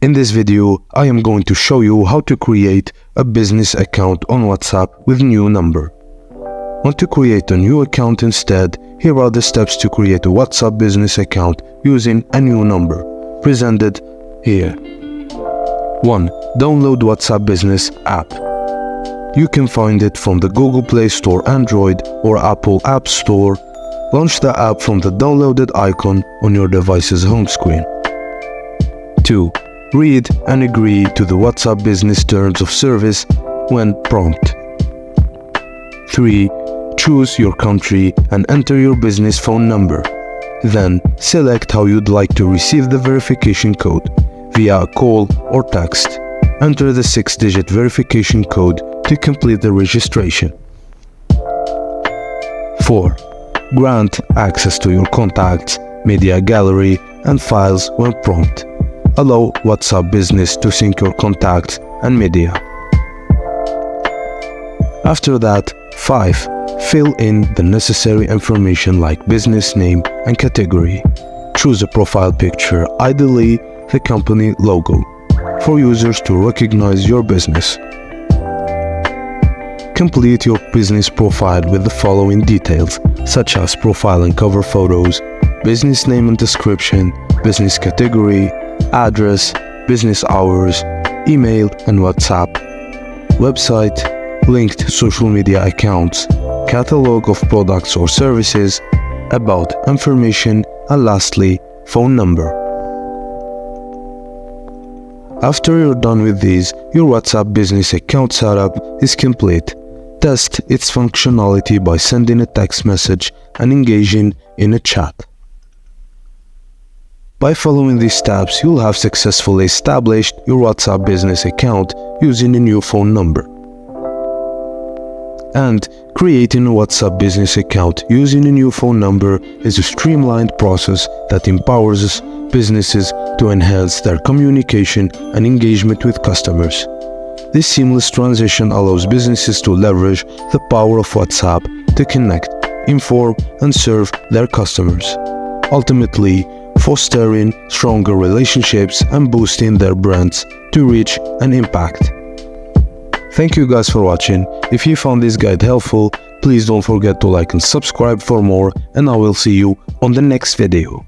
In this video, I am going to show you how to create a business account on WhatsApp with new number. Want to create a new account instead? Here are the steps to create a WhatsApp business account using a new number, presented here. 1. Download WhatsApp Business app. You can find it from the Google Play Store Android or Apple App Store. Launch the app from the downloaded icon on your device's home screen. 2. Read and agree to the WhatsApp Business Terms of Service when prompt. 3. Choose your country and enter your business phone number. Then, select how you'd like to receive the verification code, via a call or text. Enter the 6-digit verification code to complete the registration. 4. Grant access to your contacts, media gallery, and files when prompt. Allow WhatsApp Business to sync your contacts and media. After that, 5. Fill in the necessary information like business name and category. Choose a profile picture, ideally the company logo, for users to recognize your business. Complete your business profile with the following details, such as profile and cover photos, business name and description, business category, address, business hours, email and WhatsApp, website, linked social media accounts, catalog of products or services, about information, and lastly, phone number. After you're done with these, your WhatsApp business account setup is complete. Test its functionality by sending a text message and engaging in a chat. By following these steps, you'll have successfully established your WhatsApp business account using a new phone number. And creating a WhatsApp business account using a new phone number is a streamlined process that empowers businesses to enhance their communication and engagement with customers. This seamless transition allows businesses to leverage the power of WhatsApp to connect, inform, and serve their customers, ultimately fostering stronger relationships and boosting their brands to reach and impact. Thank you guys for watching. If you found this guide helpful, please don't forget to like and subscribe for more, and I will see you on the next video.